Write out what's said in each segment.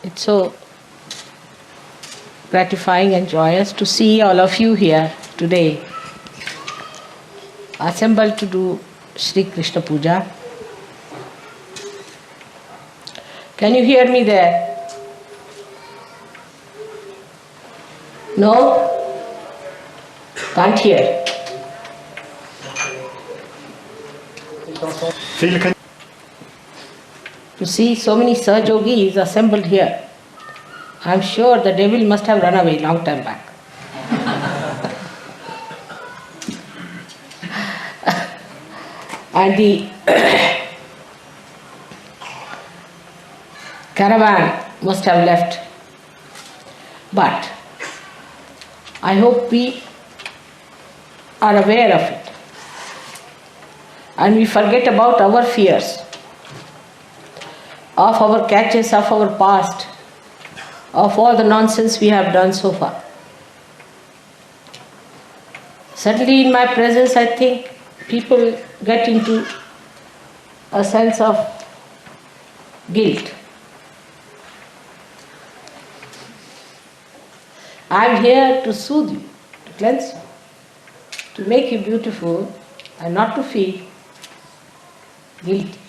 It's so gratifying and joyous to see all of you here today, assembled to do Shri Krishna Puja. Can you hear me there? No? Can't hear. To see so many Sahajogis assembled here, I'm sure the devil must have run away long time back. And the caravan must have left. But I hope we are aware of it. And we forget about our fears, of our catches, of our past, of all the nonsense we have done so far. Suddenly in my presence, I think people get into a sense of guilt. I am here to soothe you, to cleanse you, to make you beautiful and not to feel guilty.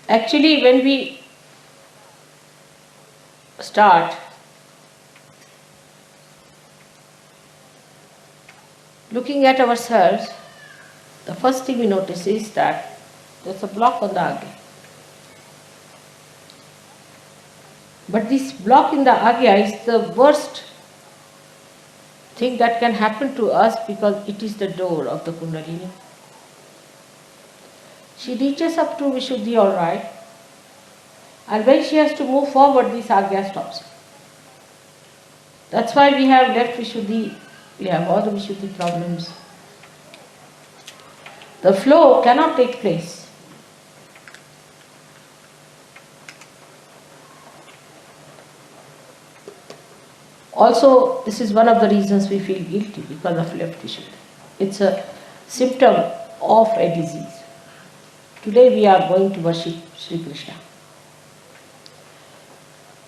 Actually, when we start looking at ourselves, the first thing we notice is that there's a block on the agya. But this block in the agya is the worst thing that can happen to us because it is the door of the Kundalini. She reaches up to Vishuddhi all right, and when she has to move forward, this agya stops. That's why we have left Vishuddhi, we have all the Vishuddhi problems. The flow cannot take place. Also, this is one of the reasons we feel guilty because of left Vishuddhi. It's a symptom of a disease. Today we are going to worship Shri Krishna.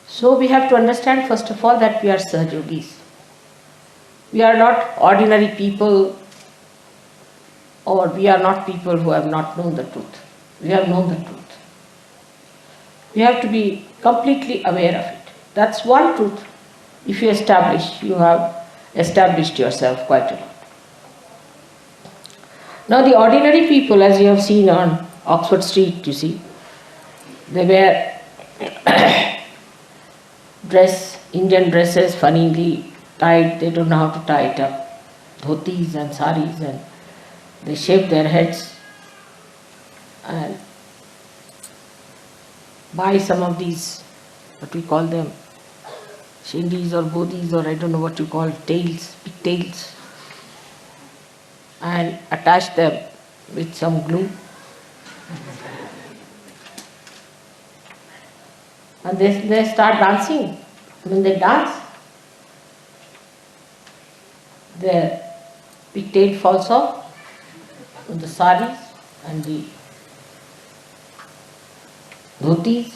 So we have to understand first of all that we are Sahajogis. We are not ordinary people, or we are not people who have not known the truth. We have known the truth. We have to be completely aware of it. That's one truth. If you establish, you have established yourself quite a lot. Now the ordinary people, as you have seen on Oxford Street, you see, they wear Indian dresses funnily tied, they don't know how to tie it up, dhotis and saris, and they shave their heads and buy some of these, what we call them, shindis or bodhis, or I don't know what you call, tails, big tails, and attach them with some glue. And they start dancing. When they dance, their pigtail falls off, and the saris and the dhotis,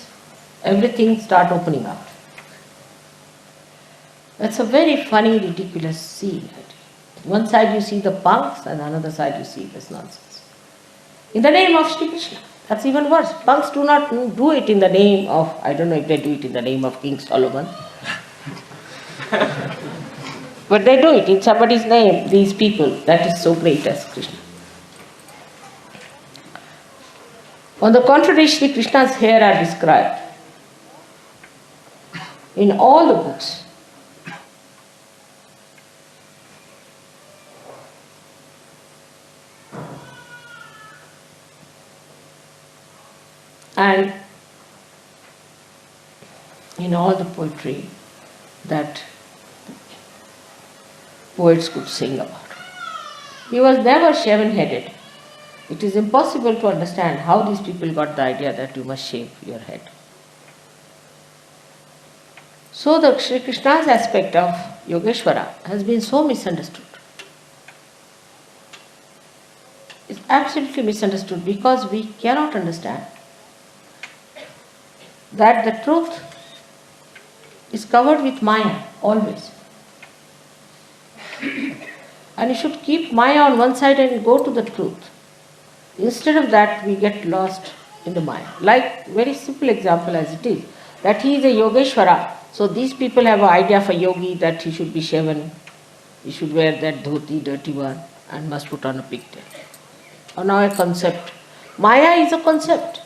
everything start opening up. That's a very funny, ridiculous scene. One side you see the punks, and another side you see this nonsense. In the name of Shri Krishna. That's even worse. Punks do not do it in the name of, I don't know if they do it in the name of King Solomon. But they do it in somebody's name, these people. That is so great as Krishna. On the contrary, Shri Krishna's hair are described in all the books. And in all the poetry that poets could sing about. He was never shaven-headed. It is impossible to understand how these people got the idea that you must shave your head. So the Shri Krishna's aspect of Yogeshwara has been so misunderstood. absolutely misunderstood because we cannot understand that the truth is covered with Maya always. And you should keep Maya on one side and go to the truth. Instead of that, we get lost in the Maya. Like, very simple example as it is, that he is a Yogeshwara. So these people have an idea of a yogi that he should be shaven, he should wear that dhoti, dirty one, and must put on a pigtail. Or now a concept. Maya is a concept.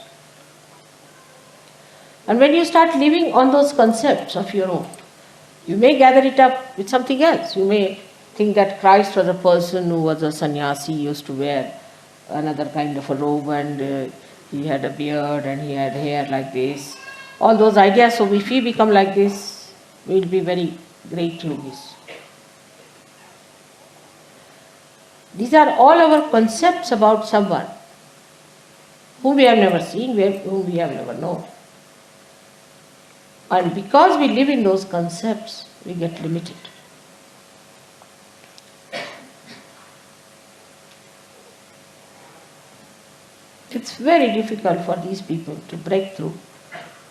And when you start living on those concepts of your own, you may gather it up with something else. You may think that Christ was a person who was a sannyasi, used to wear another kind of a robe, and he had a beard and he had hair like this. All those ideas. So if we become like this, we will be very great yogis. These are all our concepts about someone whom we have never seen, whom we have never known. And because we live in those concepts, we get limited. It's very difficult for these people to break through,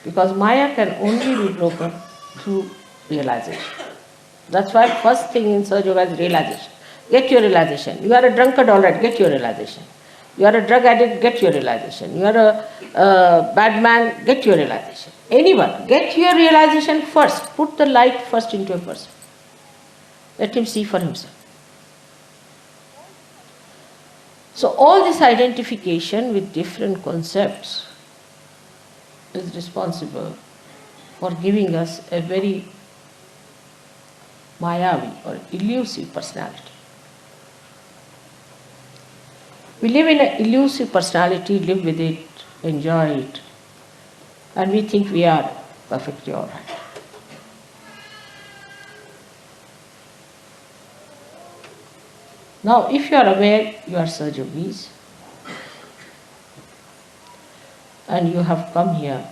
because Maya can only be broken through realization. That's why first thing in Sahaja Yoga is realization. Get your realization. You are a drunkard, all right, get your realization. You are a drug addict, get your realization. You are a bad man, get your realization. Anyone, get your realization first. Put the light first into a person. Let him see for himself. So all this identification with different concepts is responsible for giving us a very Mayavi or elusive personality. We live in an elusive personality, live with it, enjoy it, and we think we are perfectly all right. Now, if you are aware you are Sahaja Yogis and you have come here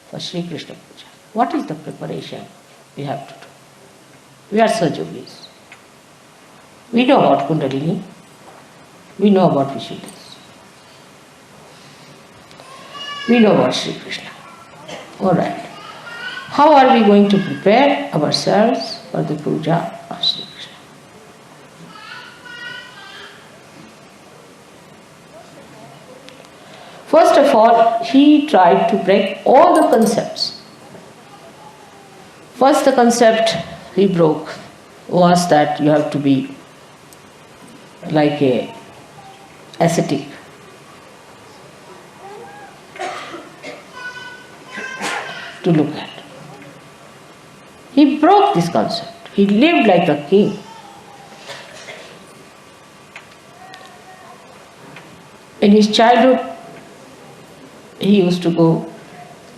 for Shri Krishna Puja, what is the preparation we have to do? We are Sahaja Yogis. We know about Kundalini. We know about Vishuddhis. We know about Shri Krishna. Alright. How are we going to prepare ourselves for the puja of Shri Krishna? First of all, he tried to break all the concepts. First, the concept he broke was that you have to be like a ascetic. To look at. He broke this concept. He lived like a king. In his childhood, he used to go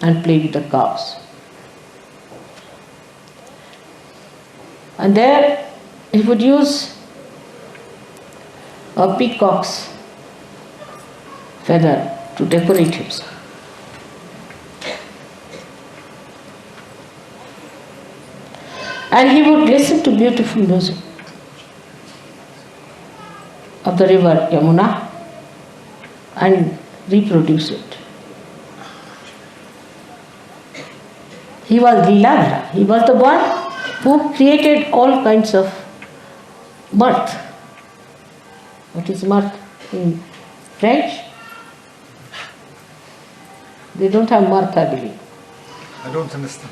and play with the cows. And there he would use a peacock's feather to decorate himself. And he would listen to beautiful music of the river Yamuna and reproduce it. He was Leeladhara. He was the one who created all kinds of mirth. What is mirth in French? They don't have mirth, I believe. I don't understand.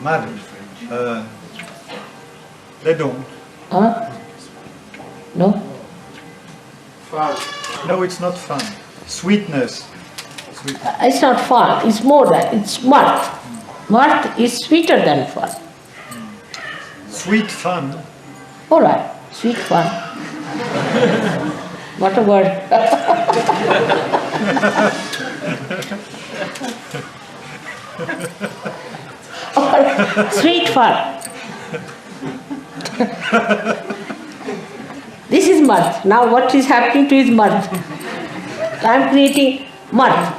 Mad. They don't. Huh? No? Fun. No, it's not fun. Sweetness. It's not fun, it's more than, it's mirth. Mirth is sweeter than fun. Sweet fun. Alright, sweet fun. What a word. Sweet fun. This is mirth. Now what is happening to his mirth? I am creating mirth,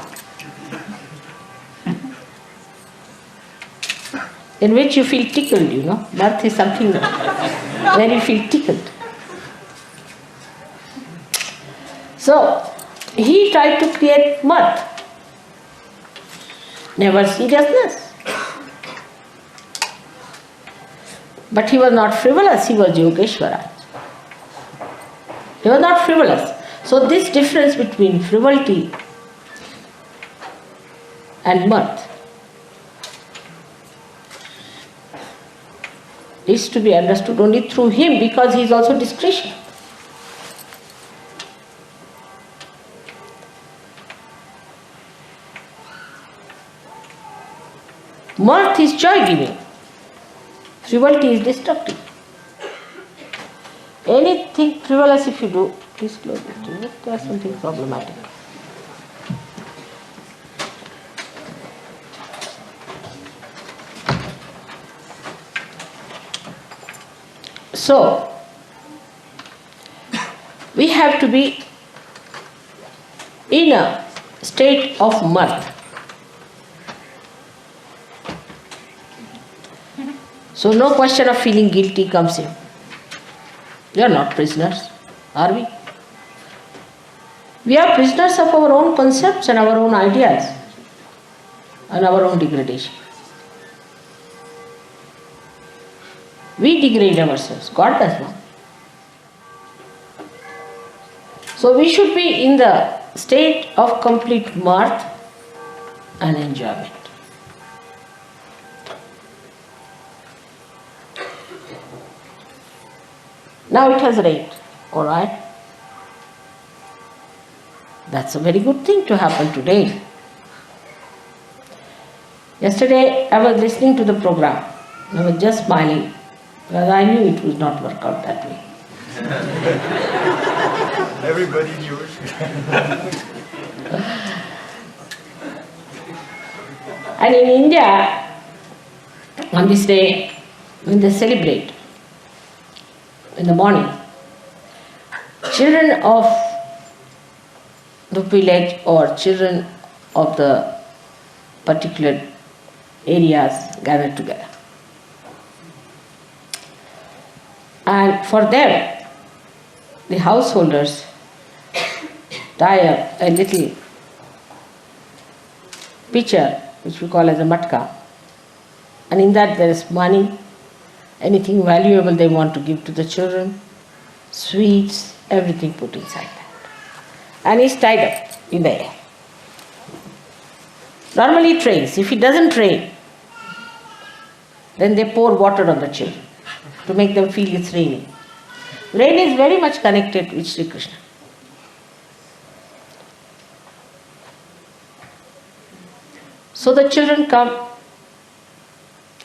in which you feel tickled, you know. Mirth is something where you feel tickled. So, he tried to create mirth, never seriousness. But he was not frivolous, he was Yogeshwara. He was not frivolous. So this difference between frivolity and mirth is to be understood only through him, because he is also discretion. Mirth is joy-giving. Frivolity is destructive. Anything frivolous if you do, please close it. There's something problematic. So, we have to be in a state of mirth. So no question of feeling guilty comes in. We are not prisoners, are we? We are prisoners of our own concepts and our own ideas and our own degradation. We degrade ourselves, God does not. So we should be in the state of complete mirth and enjoyment. Now it has rained, all right? That's a very good thing to happen today. Yesterday I was listening to the program. I was just smiling because I knew it would not work out that way. Everybody knew it. And in India, on this day, when they celebrate, in the morning, children of the village or children of the particular areas gather together. And for them, the householders tie up a little pitcher, which we call as a matka, and in that there is money, anything valuable they want to give to the children, sweets, everything put inside that. And it's tied up in the air. Normally it rains. If it doesn't rain, then they pour water on the children to make them feel it's raining. Rain is very much connected with Shri Krishna. So the children come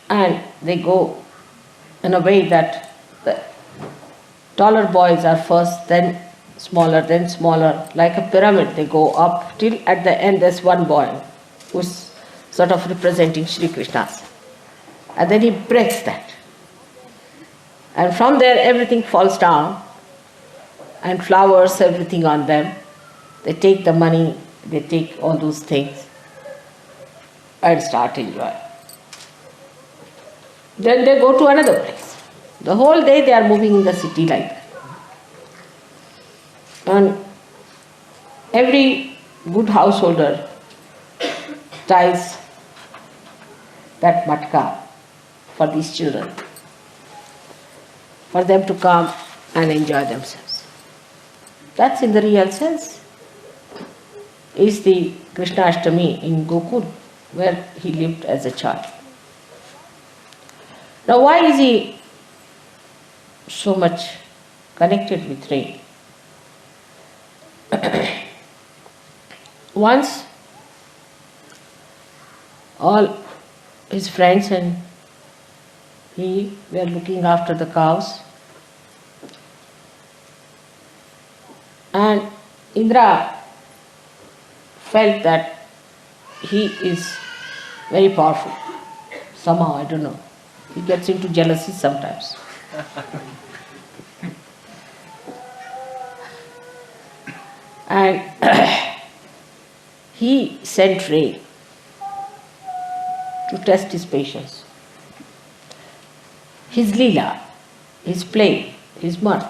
and they go in a way that the taller boys are first, then smaller, like a pyramid they go up till at the end there's one boy who's sort of representing Shri Krishna's. And then he breaks that. And from there everything falls down and flowers, everything on them. They take the money, they take all those things and start enjoying. Then they go to another place. The whole day they are moving in the city like that. And every good householder ties that matka for these children, for them to come and enjoy themselves. That's in the real sense is the Krishna Ashtami in Gokul, where he lived as a child. Now why is he so much connected with rain? Once all his friends and he were looking after the cows, and Indra felt that he is very powerful. Somehow, I don't know. He gets into jealousy sometimes. And he sent rain to test his patience. His leela, his play, his mirth.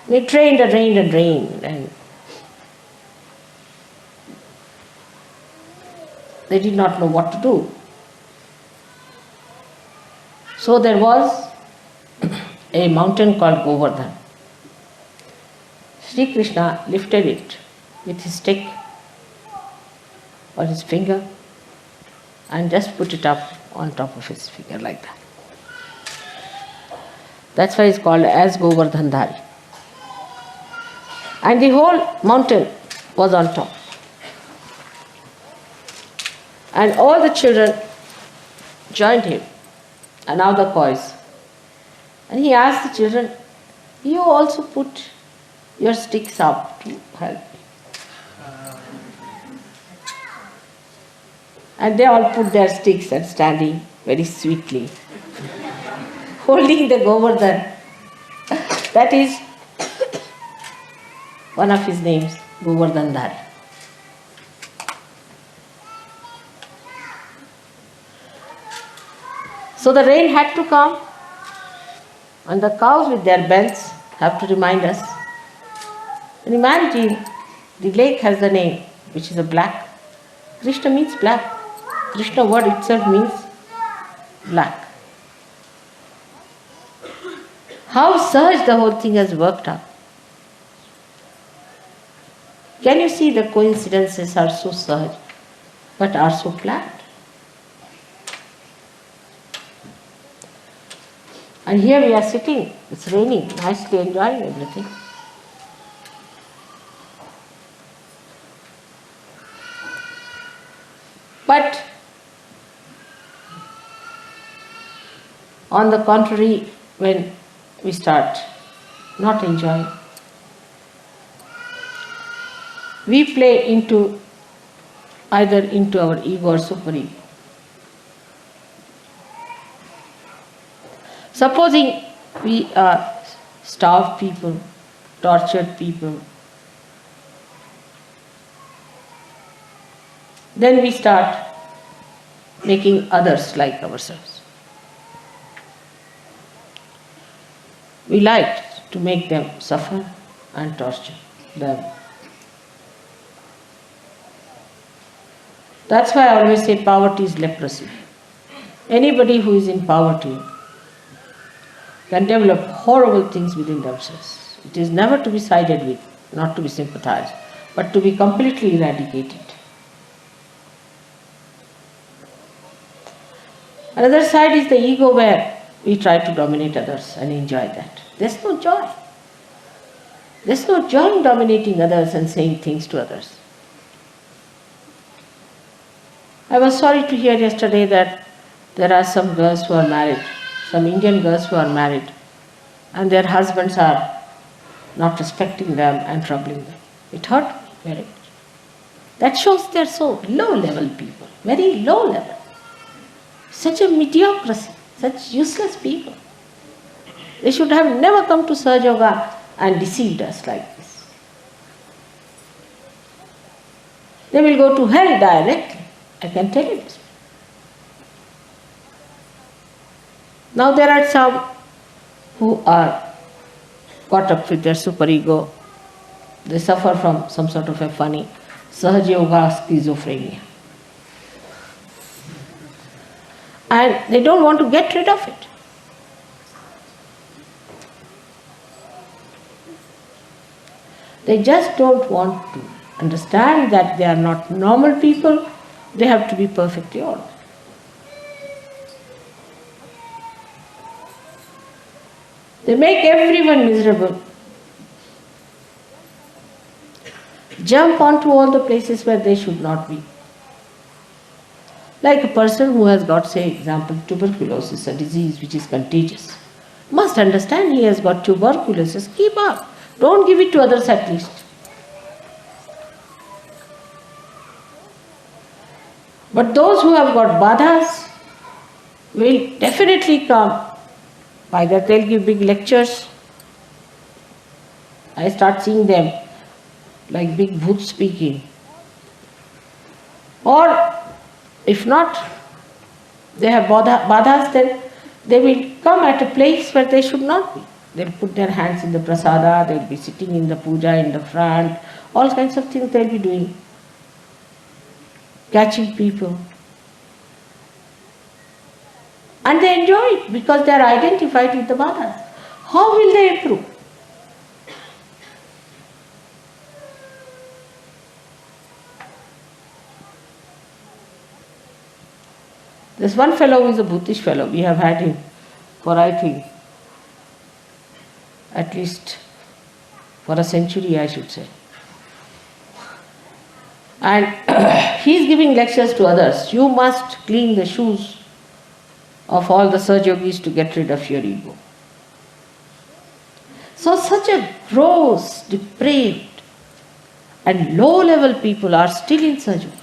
They trained and trained and trained, and they did not know what to do. So there was a mountain called Govardhan. Shri Krishna lifted it with his stick or his finger and just put it up on top of his finger like that. That's why it's called as Govardhan Dhari. And the whole mountain was on top. And all the children joined him, and now the boys. And he asked the children, you also put your sticks up to help me. And they all put their sticks and standing very sweetly, holding the Govardhan. That is one of his names, Govardhan Dhari. So the rain had to come, and the cows with their bells have to remind us. And imagine the lake has the name, which is a black. Krishna means black. Krishna word itself means black. How sahaj the whole thing has worked out. Can you see the coincidences are so sahaj, but are so planned? And here we are sitting, it's raining, nicely enjoying everything. But on the contrary, when we start not enjoying, we play into either into our ego or super-ego. Supposing we are starved people, tortured people, then we start making others like ourselves. We like to make them suffer and torture them. That's why I always say poverty is leprosy. Anybody who is in poverty can develop horrible things within themselves. It is never to be sided with, not to be sympathized, but to be completely eradicated. Another side is the ego, where we try to dominate others and enjoy that. There's no joy. There's no joy in dominating others and saying things to others. I was sorry to hear yesterday that there are some girls who are married, some Indian girls who are married, and their husbands are not respecting them and troubling them. It hurt me very much. That shows they are so low-level people, very low level. Such a mediocrity, such useless people. They should have never come to Sahaja Yoga and deceived us like this. They will go to hell directly, I can tell you this. Now there are some who are caught up with their superego. They suffer from some sort of a funny Sahaja Yoga schizophrenia. And they don't want to get rid of it. They just don't want to understand that they are not normal people, they have to be perfectly all right. They make everyone miserable. Jump onto all the places where they should not be. Like a person who has got, say, example, tuberculosis, a disease which is contagious, must understand he has got tuberculosis. Keep up. Don't give it to others at least. But those who have got badhas will definitely come. Either they'll give big lectures. I start seeing them like big bhut speaking. Or if not, they have badhas, then they will come at a place where they should not be. They'll put their hands in the prasada, they'll be sitting in the puja in the front, all kinds of things they'll be doing. Catching people. And they enjoy it because they are identified with the Bala. How will they improve? There's one fellow who is a Buddhist fellow. We have had him for, I think, at least for a century, I should say. And he is giving lectures to others. You must clean the shoes of all the Saj Yogis to get rid of your ego. So such a gross, depraved and low-level people are still in Saj Yoga.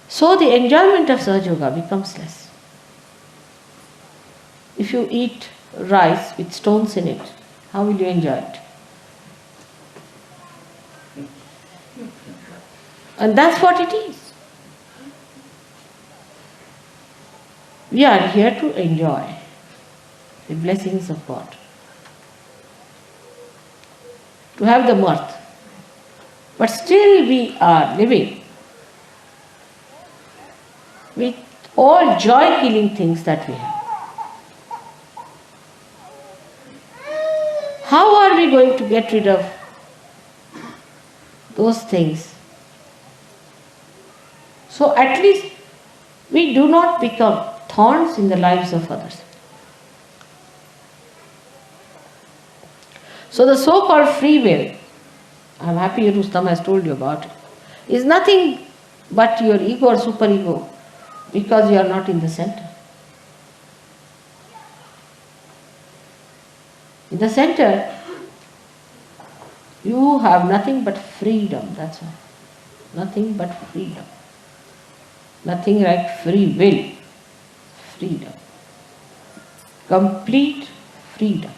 So the enjoyment of Saj Yoga becomes less. If you eat rice with stones in it, how will you enjoy it? And that's what it is. We are here to enjoy the blessings of God, to have the mirth. But still we are living with all joy-killing things that we have. How are we going to get rid of those things? So at least we do not become thorns in the lives of others. So the so-called free will, I am happy Rustam has told you about it, is nothing but your ego or superego, because you are not in the center. In the center, you have nothing but freedom, that's all. Nothing but freedom. Nothing like free will. Freedom. Complete freedom.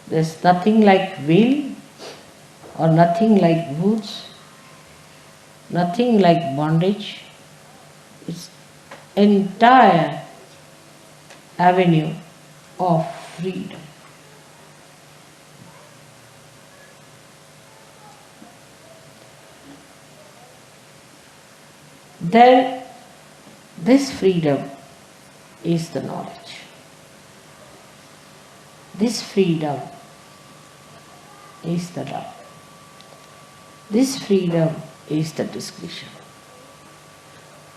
There's nothing like will or nothing like goods, nothing like bondage. It's entire avenue of freedom. Then this freedom is the knowledge. This freedom is the love. This freedom is the discretion.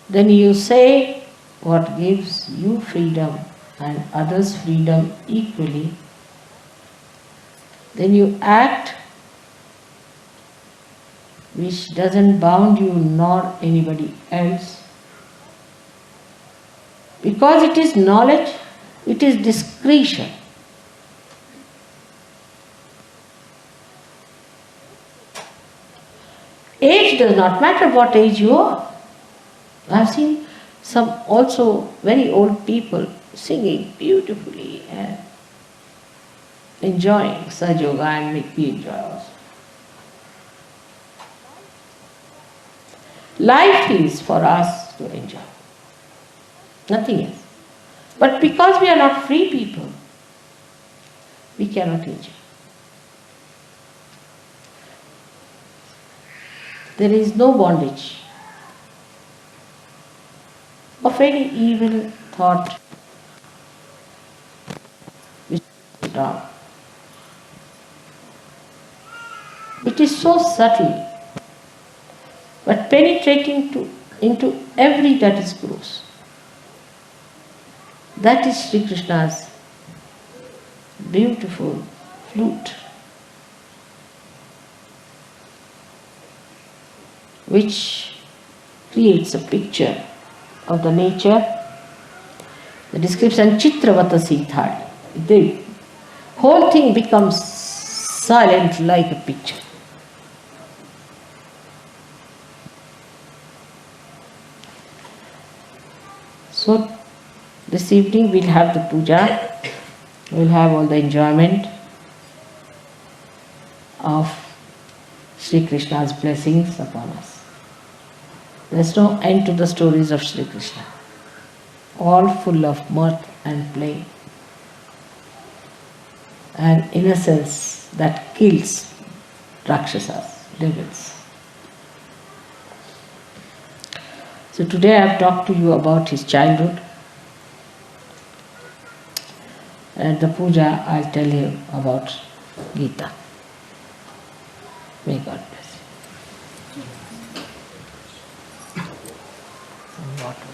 Then you say what gives you freedom and others freedom equally. Then you act which doesn't bound you nor anybody else. Because it is knowledge, it is discretion. Age does not matter what age you are. I have seen some also very old people singing beautifully and enjoying Saj Yoga and make me enjoy also. Life is for us to enjoy. Nothing else. But because we are not free people, we cannot enjoy. There is no bondage of any evil thought which is wrong. It is so subtle, but penetrating into every that is gross. That is Shri Krishna's beautiful flute, which creates a picture of the nature. The description Chitravata Sithali. The whole thing becomes silent like a picture. So this evening we'll have the puja, we'll have all the enjoyment of Shri Krishna's blessings upon us. There's no end to the stories of Shri Krishna. all full of mirth and play, and innocence that kills Rakshasas, devils. So today I have talked to you about his childhood. At the puja, I'll tell you about Gita. May God bless you. Some water.